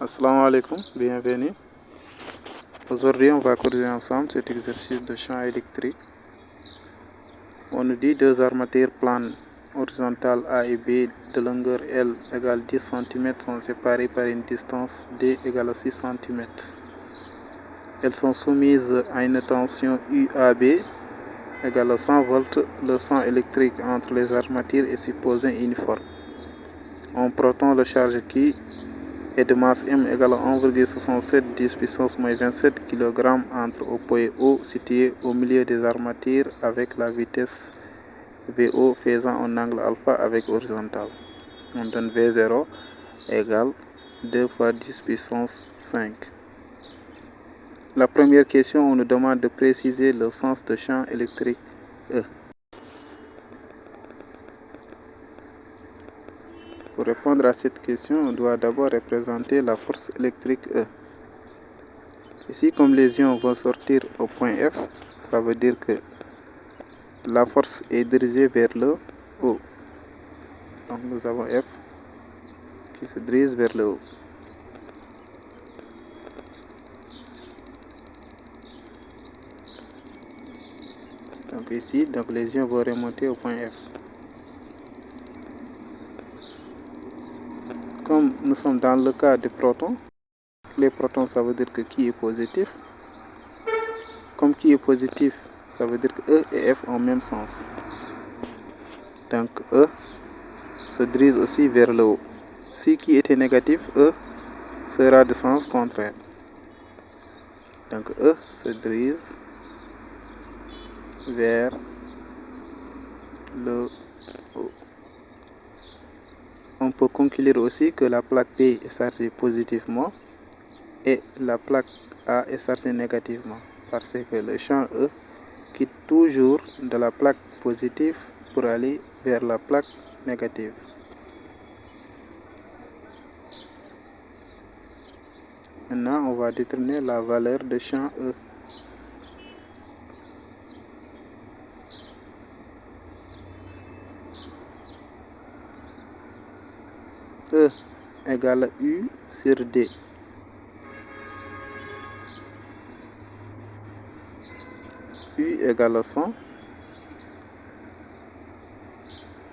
Assalamu alaikum, bienvenue. Aujourd'hui, on va corriger ensemble cet exercice de champ électrique. On nous dit deux armatures planes horizontales A et B de longueur L égale 10 cm sont séparées par une distance D égale 6 cm. Elles sont soumises à une tension UAB égale 100 volts. Le champ électrique entre les armatures est supposé uniforme. Un proton de charge qui et de masse M égale 1,67 10 puissance moins 27 kg entre au point O situé au milieu des armatures avec la vitesse VO faisant un angle alpha avec horizontal. On donne V0 égale 2 fois 10 puissance 5. La première question, on nous demande de préciser le sens de champ électrique E. Pour répondre à cette question, on doit d'abord représenter la force électrique E. Ici, comme les ions vont sortir au point F, ça veut dire que la force est dirigée vers le haut. Donc nous avons F qui se dirige vers le haut. Donc ici, les ions vont remonter au point F. Comme nous sommes dans le cas des protons, les protons, ça veut dire que qui est positif. Comme qui est positif, ça veut dire que E et F ont le même sens. Donc E se dirige aussi vers le haut. Si qui était négatif, E sera de sens contraire. Donc E se dirige vers le haut. On peut conclure aussi que la plaque P est chargée positivement et la plaque A est chargée négativement parce que le champ E quitte toujours de la plaque positive pour aller vers la plaque négative. Maintenant, on va déterminer la valeur de champ E. E égale U sur D. U égale 100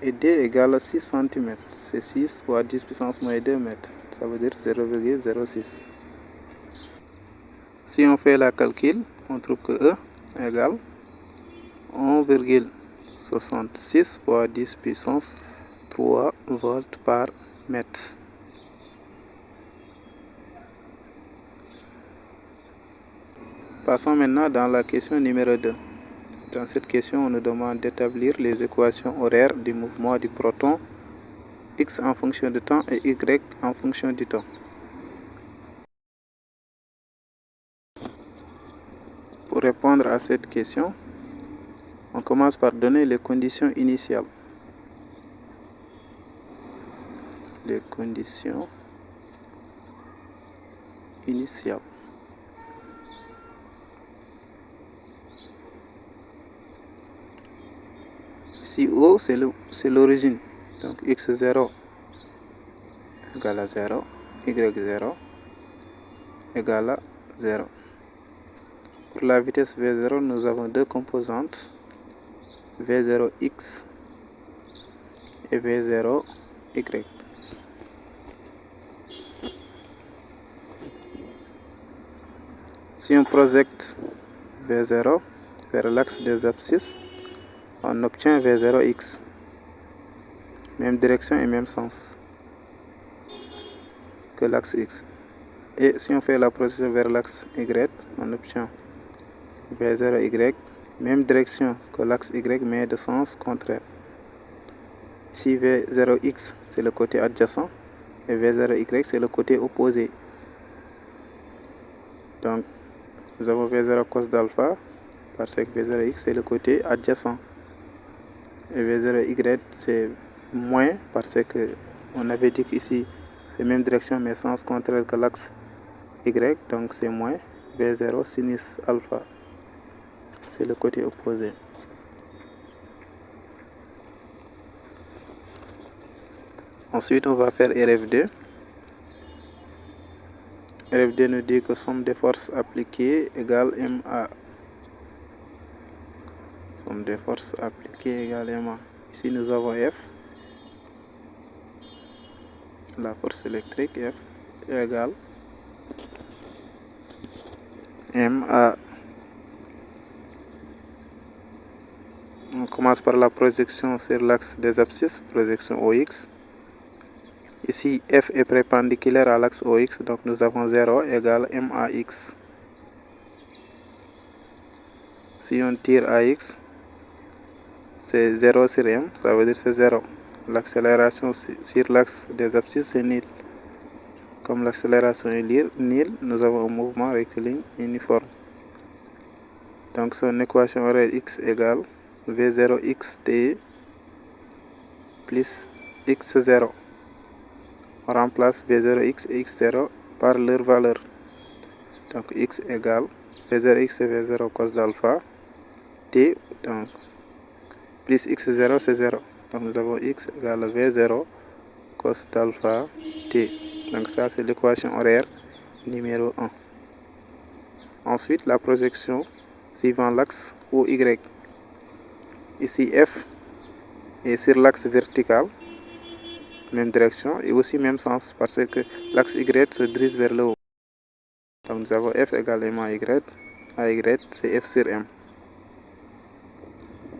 et D égale 6 cm. C'est 6 fois 10 puissance moins 2 mètres. Ça veut dire 0,06. Si on fait la calcul, on trouve que E égale 1,66 fois 10 puissance 3 volts par mètre. Passons maintenant dans la question numéro 2. Dans cette question, on nous demande d'établir les équations horaires du mouvement du proton, x en fonction du temps et y en fonction du temps. Pour répondre à cette question, on commence par donner les conditions initiales. Les conditions initiales. Ici, O, c'est l'origine. Donc, x0 égale à 0, y0 égale à 0. Pour la vitesse V0, nous avons deux composantes, V0x et V0y. Si on projette V0 vers l'axe des abscisses, on obtient V0x. Même direction et même sens que l'axe X. Et si on fait la projection vers l'axe Y, on obtient V0y, même direction que l'axe Y, mais de sens contraire. Ici, V0x, c'est le côté adjacent, et V0y, c'est le côté opposé. Donc, nous avons V0 cos d'alpha, parce que V0x, c'est le côté adjacent. Et V0y, c'est moins, parce que on avait dit qu'ici, c'est même direction, mais sens contraire que l'axe Y, donc c'est moins V0 sinus alpha. C'est le côté opposé. Ensuite, on va faire RF2. RFD nous dit que somme des forces appliquées égale MA. Somme des forces appliquées égale MA. Ici nous avons F, la force électrique F égale MA. On commence par la projection sur l'axe des abscisses, projection OX. Ici, F est perpendiculaire à l'axe OX, donc nous avons 0 égale MAX. Si on tire AX, c'est 0 sur M, ça veut dire c'est 0. L'accélération sur l'axe des abscisses, c'est nul. Comme l'accélération est nulle, nous avons un mouvement rectiligne uniforme. Donc son équation horaire X égale V0xt plus X0. On remplace V0x et X0 par leur valeur. Donc X égale V0x et V0 cos d'alpha T, donc plus X0 c'est 0. Donc nous avons X égale V0 cos d'alpha T. Donc ça c'est l'équation horaire numéro 1. Ensuite la projection suivant l'axe OY. Ici F est sur l'axe vertical, même direction et aussi même sens parce que l'axe Y se dirige vers le haut. Donc nous avons F égale MAY, AY c'est F sur M.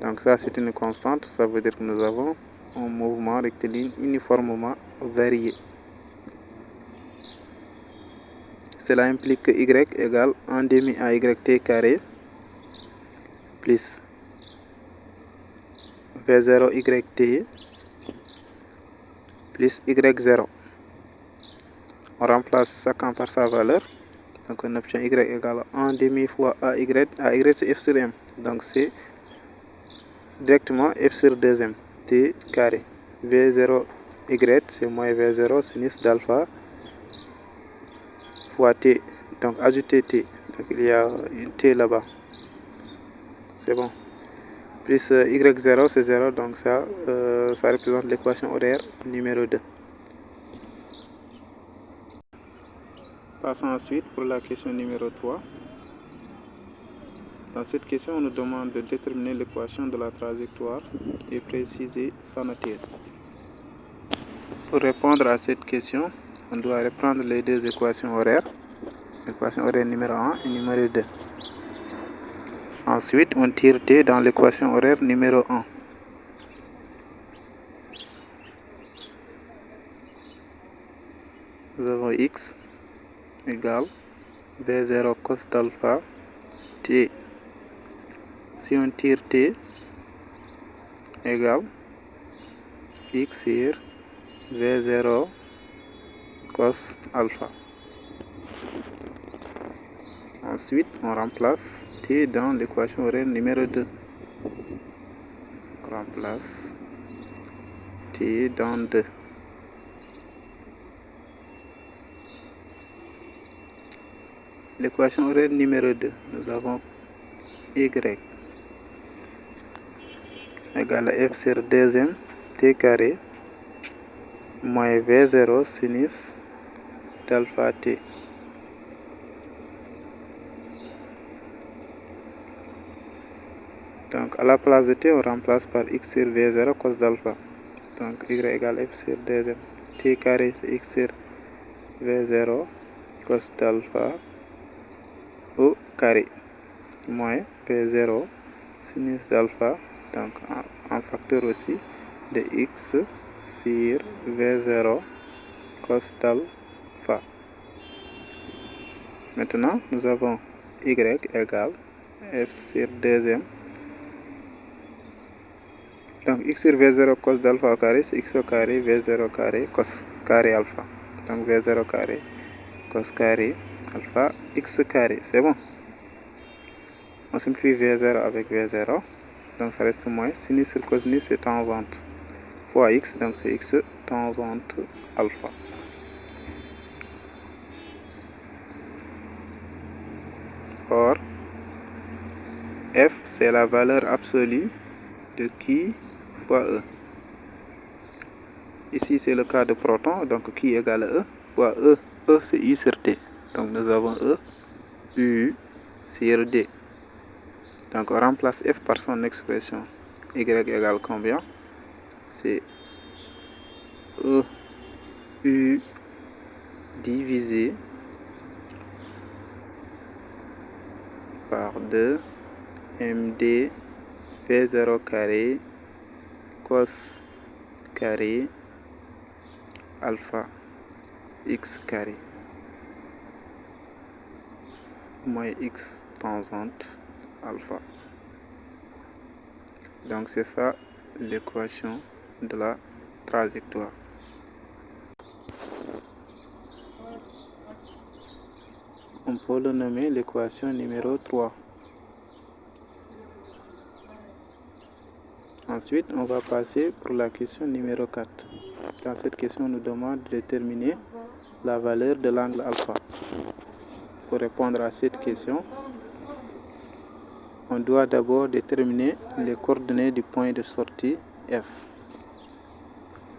Donc ça c'est une constante, ça veut dire que nous avons un mouvement rectiligne uniformément varié. Cela implique que Y égale 1 demi AYT carré plus V0YT plus Y0. On remplace chacun par sa valeur. Donc on obtient Y égale 1 demi fois AY. AY c'est F sur M. Donc c'est directement F sur 2M. T carré. V0Y c'est moins V0 sinus d'alpha fois T. Donc ajouter T. Donc il y a une T là-bas. C'est bon. Plus Y0 c'est 0. Donc ça représente l'équation horaire numéro 2. Passons ensuite pour la question numéro 3. Dans cette question, on nous demande de déterminer l'équation de la trajectoire et préciser sa nature. Pour répondre à cette question, on doit reprendre les deux équations horaires, l'équation horaire numéro 1 et numéro 2. Ensuite, on tire T dans l'équation horaire numéro 1. Nous avons X égale V0 cos d'alpha T. Si on tire T égale X sur V0 cos alpha. Ensuite, on remplace T dans l'équation horaire numéro 2. On remplace T dans 2. L'équation horaire numéro 2, nous avons Y égale à F sur 2M T carré moins V0 sinus d'alpha T. Donc à la place de T, on remplace par X sur V0 cos d'alpha. Donc Y égale F sur 2M T carré c'est X sur V0 cos d'alpha au carré moins V0 sinus d'alpha, donc en facteur aussi de X sur V0 cos d'alpha. Maintenant, nous avons Y égale F sur 2M. Donc X sur V0 cos d'alpha au carré, c'est X au carré V0 carré cos carré alpha. Donc V0 carré cos carré alpha X carré, c'est bon. On simplifie V0 avec V0, donc ça reste moins. Sinus sur cosinus c'est tangente fois X, donc c'est X tangente alpha. Or, F c'est la valeur absolue de Q fois E. Ici c'est le cas de proton, donc Q égale E fois E. E c'est U sur T. Donc nous avons E, U sur D. Donc on remplace F par son expression. Y égale combien? C'est E, U divisé par 2 MD V0 carré cos carré alpha x carré moins x tangente alpha. Donc c'est ça l'équation de la trajectoire. On peut le nommer l'équation numéro 3. Ensuite, on va passer pour la question numéro 4. Dans cette question, on nous demande de déterminer la valeur de l'angle alpha. Pour répondre à cette question, on doit d'abord déterminer les coordonnées du point de sortie F.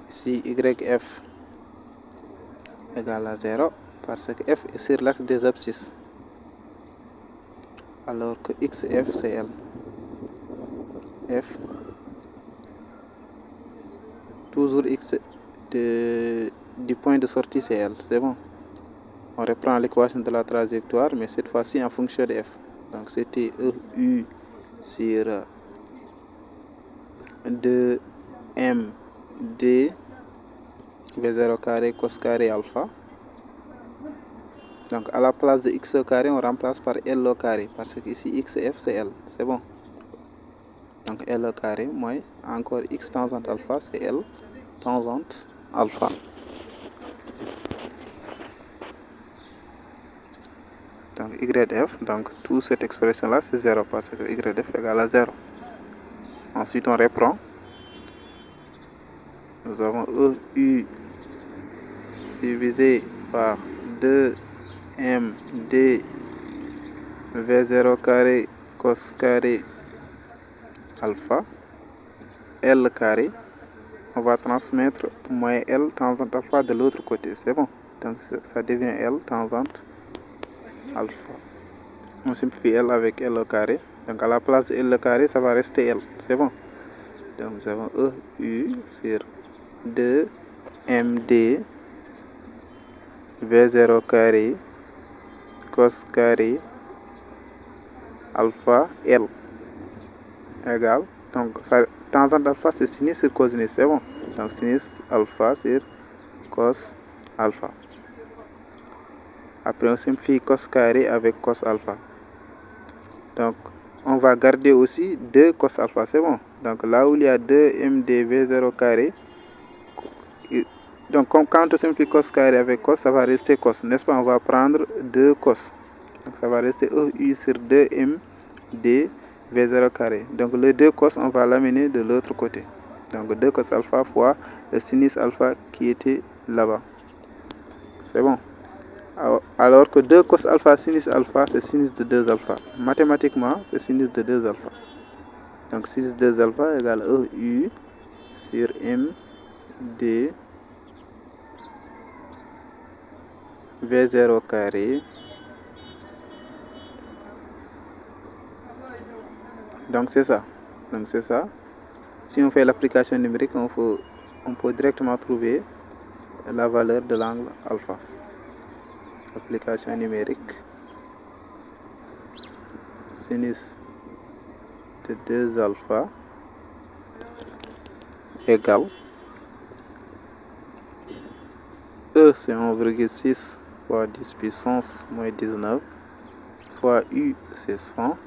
Ici, YF égale à 0 parce que F est sur l'axe des abscisses, alors que XF c'est L. F, toujours X du point de sortie c'est L, c'est bon. On reprend l'équation de la trajectoire, mais cette fois-ci en fonction de F. Donc c'était EU sur 2MD V0 carré cos carré alpha. Donc à la place de x au carré, on remplace par L au carré, parce que ici XF c'est L, c'est bon. Donc L au carré moins encore x tangente alpha, c'est L tangente alpha. Donc YF, donc toute cette expression là c'est 0 parce que YF égale à 0. Ensuite on reprend. Nous avons EU divisé par 2MD V0 carré cos carré alpha L carré. On va transmettre moins L tangente alpha de l'autre côté, c'est bon. Donc ça devient L tangente alpha. On simplifie L avec L au carré. Donc à la place de L au carré, ça va rester L, c'est bon. Donc nous avons EU sur 2MD V0 carré cos carré alpha L égale, donc ça, tangente alpha c'est sinus sur cosinus, c'est bon. Donc sinus alpha sur cos alpha. Après on simplifie cos carré avec cos alpha. Donc on va garder aussi 2 cos alpha, c'est bon. Donc là où il y a 2 MD V0 carré, donc quand on simplifie cos carré avec cos, ça va rester cos, n'est-ce pas? On va prendre 2 cos. Donc ça va rester EU sur 2MD V0 carré. Donc le 2 cos, on va l'amener de l'autre côté. Donc 2 cos alpha fois le sinus alpha qui était là-bas. C'est bon. Alors que 2 cos alpha sinus alpha, c'est sinus de 2 alpha. Mathématiquement, c'est sinus de 2 alpha. Donc sinus de 2 alpha égale EU sur MD V0 carré. Donc c'est ça. Si on fait l'application numérique, on peut directement trouver la valeur de l'angle alpha. Application numérique. Sinus de 2 alpha égale E c'est 1,6 fois 10 puissance moins 19 fois U c'est 100.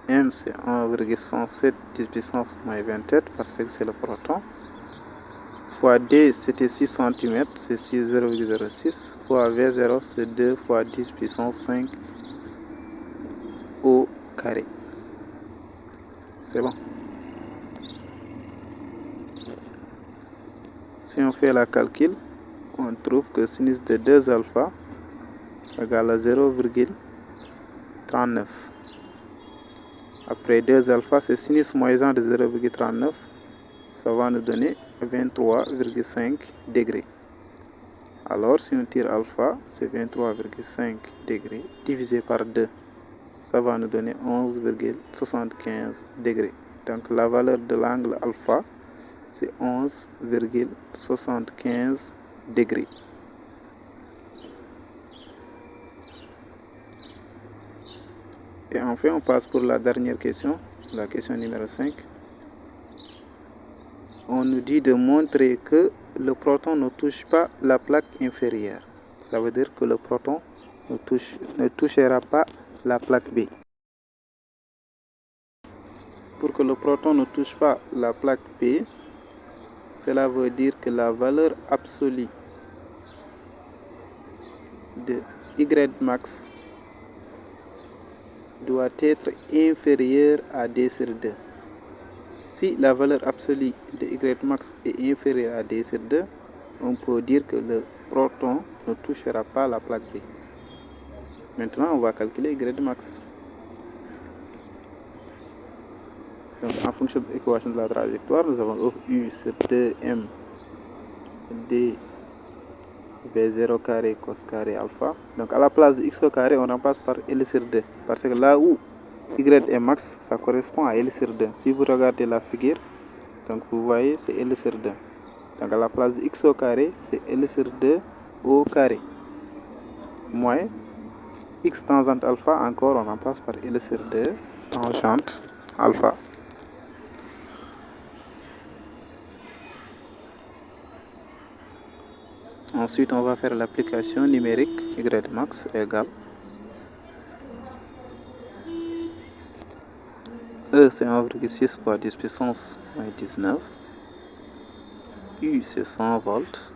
M c'est 1,107 10 puissance moins 27 parce que c'est le proton. Fois D c'était 6 cm, c'est 0,06 fois V0 c'est 2 fois 10 puissance 5 au carré. C'est bon. Si on fait la calcul, on trouve que sinus de 2 alpha égale à 0,39. Après 2 alpha, c'est sinus moyen de 0,39. Ça va nous donner 23,5 degrés. Alors, si on tire alpha, c'est 23,5 degrés divisé par 2. Ça va nous donner 11,75 degrés. Donc, la valeur de l'angle alpha, c'est 11,75 degrés. Et enfin, on passe pour la dernière question, la question numéro 5. On nous dit de montrer que le proton ne touche pas la plaque inférieure. Ça veut dire que le proton ne touchera pas la plaque B. Pour que le proton ne touche pas la plaque B, cela veut dire que la valeur absolue de Y max doit être inférieure à D sur 2. Si la valeur absolue de Y max est inférieure à D sur 2, on peut dire que le proton ne touchera pas la plaque B. Maintenant, on va calculer Y max. Donc, en fonction de l'équation de la trajectoire, nous avons U sur 2m d V0 carré cos carré alpha. Donc, à la place de x au carré, on remplace par L sur 2. Parce que là où Y est max, ça correspond à L sur 2. Si vous regardez la figure, donc vous voyez, c'est L sur 2. Donc, à la place de x au carré, c'est L sur 2 au carré. Moins x tangente alpha, encore, on remplace par L sur 2 tangente alpha. Ensuite, on va faire l'application numérique Y max égale E, c'est 1,6 fois 10 puissance moins 19. U, c'est 100 volts.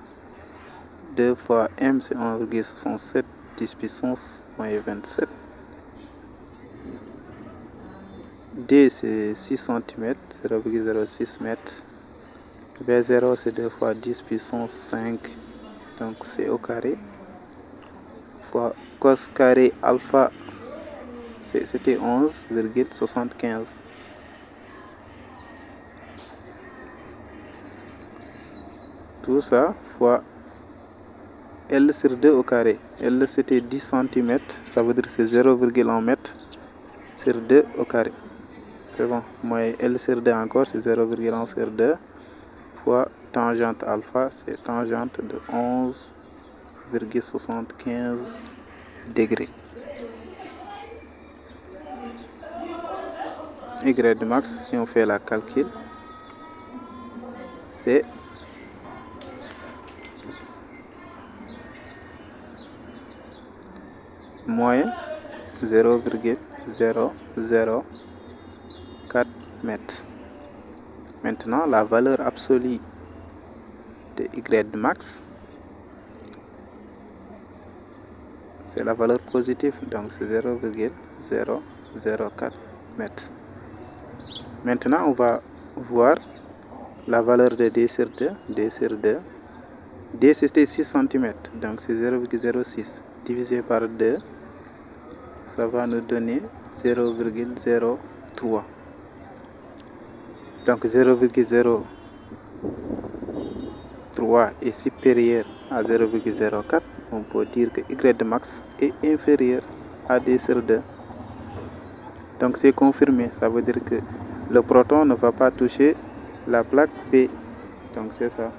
2 fois M, c'est 1,67 10 puissance moins 27. D, c'est 6 cm, 0,06 m. V0, c'est 2 fois 10 puissance 5, donc c'est au carré. Fois cos carré alpha, c'était 11,75. Tout ça fois L sur 2 au carré. L, c'était 10 cm, ça veut dire que c'est 0,1 m sur 2 au carré. C'est bon. Moins L sur 2 encore, c'est 0,1 sur 2 fois tangente alpha, c'est tangente de 11,75 degrés. Y de max, si on fait la calcul, c'est moins 0,004 mètres. Maintenant, la valeur absolue de Y max, c'est la valeur positive, donc c'est 0,004 mètres. Maintenant, on va voir la valeur de D sur 2. D sur 2. D, c'était 6 cm, donc c'est 0,06 divisé par 2. Ça va nous donner 0,03. Donc 0,03 est supérieur à 0,04. On peut dire que Y de max est inférieur à D sur 2. Donc c'est confirmé. Ça veut dire que le proton ne va pas toucher la plaque B. Donc c'est ça.